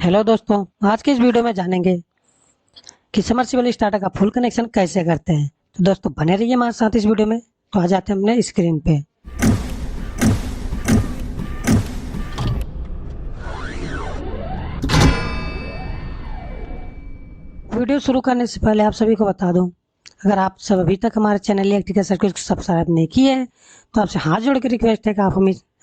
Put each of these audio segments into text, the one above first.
Hello दोस्तों, आज के इस वीडियो में जानेंगे कि सबमर्सिबल स्टार्टर का फुल कनेक्शन कैसे करते हैं। तो दोस्तों बने रहिए हमारे साथ इस वीडियो में। तो आ जाते हैं अपने स्क्रीन पे। वीडियो शुरू करने से पहले आप सभी को बता दूं, अगर आप सब अभी तक हमारे चैनल इलेक्ट्रिकल सर्किट को सब्सक्राइब नहीं किए हैं तो आपसे हाथ जोड़ के रिक्वेस्ट है कि आप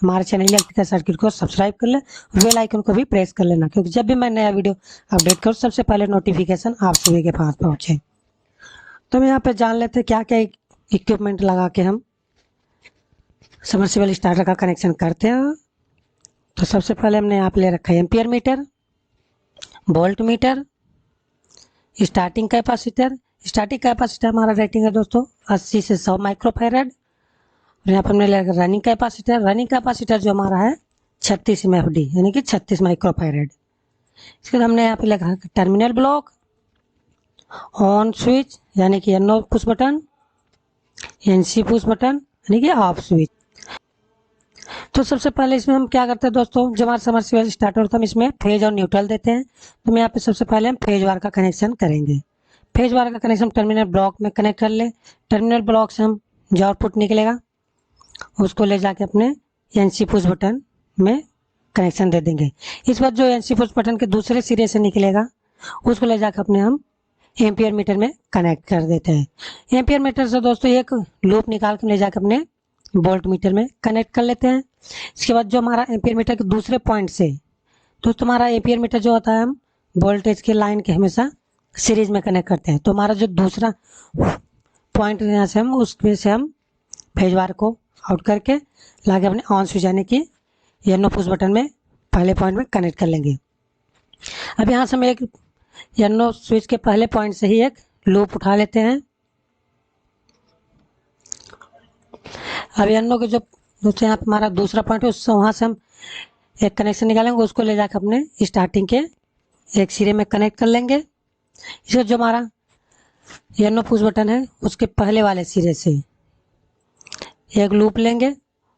हमारे चैनल इलेक्ट्रिकल सर्किट को सब्सक्राइब कर लें, बेल आइकन को भी प्रेस कर लेना, क्योंकि जब भी मैं नया वीडियो अपडेट करूँ सबसे पहले नोटिफिकेशन आप सभी के पास पहुँचे। तो हम यहाँ पे जान लेते हैं क्या क्या इक्विपमेंट लगा के हम सबमर्सिबल स्टार्टर का कनेक्शन करते हैं। तो सबसे पहले हमने यहाँ पे ले रखा है ampere meter, volt meter, starting capacitor. Starting capacitor हमारा रेटिंग है दोस्तों 80 से 100 माइक्रोफैरड। और यहाँ पर हमने ले रखा रनिंग कैपेसिटर। रनिंग कैपेसिटर जो हमारा है 36 MFD यानी कि 36 माइक्रोफैरड। इसके बाद हमने यहाँ पे ले रखा टर्मिनल ब्लॉक, ऑन स्विच यानी कि NO push button, NC push button यानी कि ऑफ स्विच। तो सबसे पहले इसमें हम क्या करते हैं दोस्तों, जब हमारा सबमर्सिबल स्टार्टर होता है हम इसमें फेज और न्यूट्रल देते हैं। तो हम यहाँ पे सबसे पहले हम फेज वार का कनेक्शन करेंगे। फेज वार का कनेक्शन टर्मिनल ब्लॉक में कनेक्ट कर ले। टर्मिनल ब्लॉक से हम जो आउटपुट निकलेगा उसको ले जाके अपने NC पुश बटन में कनेक्शन दे देंगे। इस बार जो NC पुश बटन के दूसरे सिरे से निकलेगा उसको ले जाकर अपने हम एम्पियर मीटर में कनेक्ट कर देते हैं। एम्पियर मीटर से दोस्तों एक लूप निकाल के ले जाकर अपने वोल्ट मीटर में कनेक्ट कर लेते हैं। इसके बाद जो हमारा एम्पियर मीटर के दूसरे पॉइंट से दोस्तों हमारा एम्पियर मीटर जो होता है हम वोल्टेज के लाइन के हमेशा सीरीज में कनेक्ट करते हैं। तो हमारा जो दूसरा पॉइंट यहाँ से हम उसमें से हम फेज वार को आउट करके लाके अपने ऑन स्विच यानी कि NO पुश बटन में पहले पॉइंट में कनेक्ट कर लेंगे। अब यहाँ से हम एक NO स्विच के पहले पॉइंट से ही एक लूप उठा लेते हैं। अब NO के जो दोस्तों यहाँ पे हमारा दूसरा पॉइंट है उससे वहाँ से हम एक कनेक्शन निकालेंगे, उसको ले जाकर अपने स्टार्टिंग के एक सिरे में कनेक्ट कर लेंगे। इसका जो हमारा NO पुश बटन है उसके पहले वाले सिरे से एक लूप लेंगे,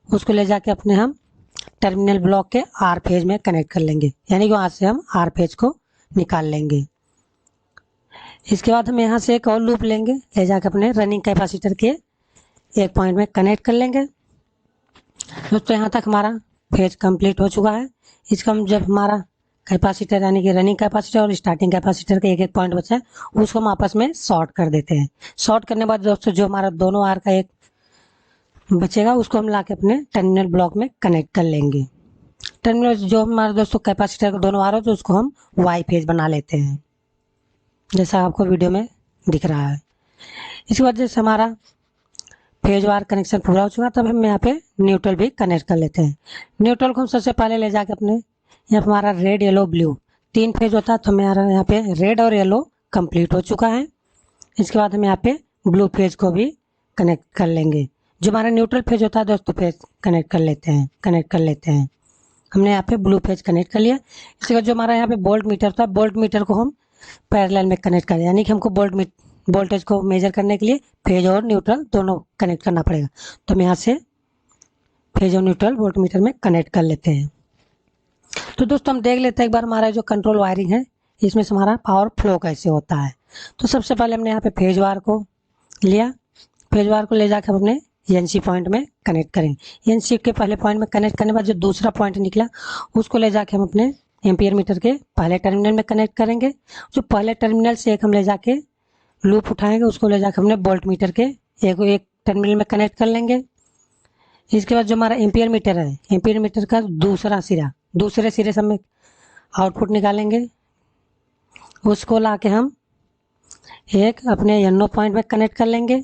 उसको ले जाके अपने हम टर्मिनल ब्लॉक के R फेज में कनेक्ट कर लेंगे, यानी कि वहाँ से हम R फेज को निकाल लेंगे। इसके बाद हम यहाँ से एक और लूप लेंगे, ले जाकर अपने रनिंग कैपेसिटर के एक पॉइंट में कनेक्ट कर लेंगे। दोस्तों यहाँ तक हमारा फेज कंप्लीट हो चुका है। इसका हम जब हमारा कैपेसिटर यानी कि रनिंग कैपेसिटर और स्टार्टिंग कैपेसिटर का एक एक पॉइंट बचा है उसको हम आपस में शॉर्ट कर देते हैं। शॉर्ट करने के बाद दोस्तों जो हमारा दोनों आर का एक बचेगा उसको हम लाके अपने टर्मिनल ब्लॉक में कनेक्ट कर लेंगे। टर्मिनल जो हमारे दोस्तों कैपेसिटर के दोनों आर हो तो उसको हम वाई फेज बना लेते हैं, जैसा आपको वीडियो में दिख रहा है। इसके बाद जैसे हमारा फेज वार कनेक्शन पूरा हो चुका तब हम यहाँ पे न्यूट्रल भी कनेक्ट कर लेते हैं। न्यूट्रल को हम सबसे पहले ले जाके अपने यहाँ पे हमारा रेड येलो ब्लू 3 फेज होता है तो हमारा यहाँ पे रेड और येलो कंप्लीट हो चुका है। इसके बाद हम यहाँ पे ब्लू फेज को भी कनेक्ट कर लेंगे। जो हमारा न्यूट्रल फेज होता है दोस्तों फेज कनेक्ट कर लेते हैं। हमने यहाँ पे ब्लू फेज कनेक्ट कर लिया। इसके बाद जो हमारा यहाँ पे वोल्ट मीटर था, वोल्ट मीटर को हम पैरेलल में कनेक्ट करें, यानी कि हमको वोल्टेज को मेजर करने के लिए फेज और न्यूट्रल दोनों कनेक्ट करना पड़ेगा। तो हम यहाँ से फेज और न्यूट्रल वोल्ट मीटर में कनेक्ट कर लेते हैं। तो दोस्तों हम देख लेते हैं एक बार हमारा जो कंट्रोल वायरिंग है इसमें से हमारा पावर फ्लो कैसे होता है। तो सबसे पहले हमने यहाँ पे फेज वार को लिया। फेज वार को ले जाकर अपने NC पॉइंट में कनेक्ट करेंगे। NC के पहले पॉइंट में कनेक्ट करने के बाद जो दूसरा पॉइंट निकला उसको ले जाके हम अपने एम्पियर मीटर के पहले टर्मिनल में कनेक्ट करेंगे। जो पहले टर्मिनल से एक हम ले जाके लूप उठाएंगे उसको ले जाकर हमने वोल्ट मीटर के एक टर्मिनल में कनेक्ट कर लेंगे। इसके बाद जो हमारा एम्पियर मीटर है, एम्पियर मीटर का दूसरे सिरे से हम आउटपुट निकालेंगे, उसको ला के हम एक अपने NO पॉइंट में कनेक्ट कर लेंगे।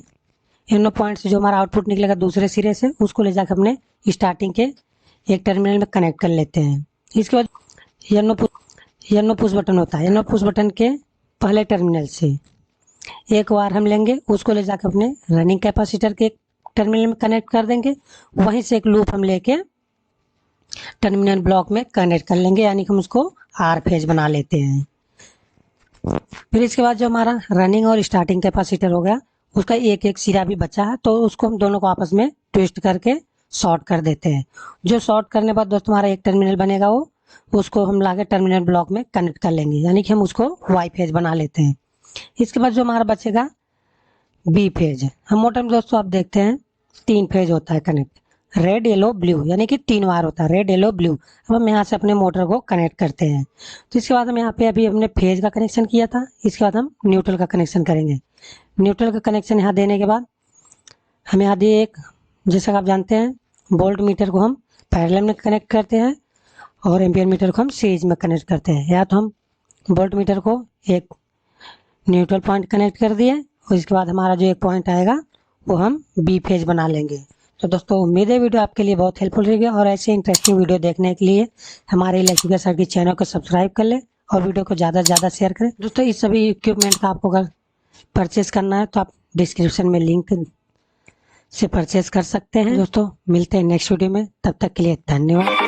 NO पॉइंट से जो हमारा आउटपुट निकलेगा दूसरे सिरे से उसको ले जाकर अपने स्टार्टिंग के एक टर्मिनल में कनेक्ट कर लेते हैं। इसके बाद NO पुश बटन होता है, NO पुश बटन के पहले टर्मिनल से एक वार हम लेंगे, उसको ले जाकर अपने रनिंग कैपेसिटर के टर्मिनल में कनेक्ट कर देंगे। वहीं से एक लूप हम लेके टर्मिनल ब्लॉक में कनेक्ट कर लेंगे, यानी कि हम उसको R फेज बना लेते हैं। फिर इसके बाद जो हमारा रनिंग और स्टार्टिंग कैपेसिटर हो गया उसका एक एक सिरा भी बचा है तो उसको हम दोनों को आपस में ट्विस्ट करके शॉर्ट कर देते हैं। जो शॉर्ट करने के बाद दोस्तों हमारा एक टर्मिनल बनेगा वो उसको हम लाके टर्मिनल ब्लॉक में कनेक्ट कर लेंगे, यानी कि हम उसको वाई फेज बना लेते हैं। इसके बाद जो हमारा बचेगा बी फेज, हम मोटर में दोस्तों आप देखते हैं 3 फेज होता है कनेक्ट, रेड येलो ब्लू, यानी कि 3 वायर होता है, रेड येलो ब्लू। अब हम यहाँ से अपने मोटर को कनेक्ट करते हैं। तो इसके बाद हम यहाँ पे अभी हमने फेज का कनेक्शन किया था, इसके बाद हम न्यूट्रल का कनेक्शन करेंगे। न्यूट्रल का कनेक्शन यहाँ देने के बाद हम यहाँ दिए एक, जैसा आप जानते हैं वोल्ट मीटर को हम पैरेलल में कनेक्ट करते हैं और एम्पियर मीटर को हम सीरीज में कनेक्ट करते हैं। या तो हम वोल्ट मीटर को एक न्यूट्रल पॉइंट कनेक्ट कर दिए और इसके बाद हमारा जो एक पॉइंट आएगा वो हम बी फेज बना लेंगे। तो दोस्तों उम्मीद है वीडियो आपके लिए बहुत हेल्पफुल रहेगी, और ऐसे इंटरेस्टिंग वीडियो देखने के लिए हमारे इलेक्ट्रिकल सर्किट चैनल को सब्सक्राइब कर ले और वीडियो को ज़्यादा से ज़्यादा शेयर करें। दोस्तों इस सभी इक्विपमेंट का आपको अगर परचेस करना है तो आप डिस्क्रिप्शन में लिंक से परचेस कर सकते हैं। दोस्तों मिलते हैं नेक्स्ट वीडियो में, तब तक के लिए धन्यवाद।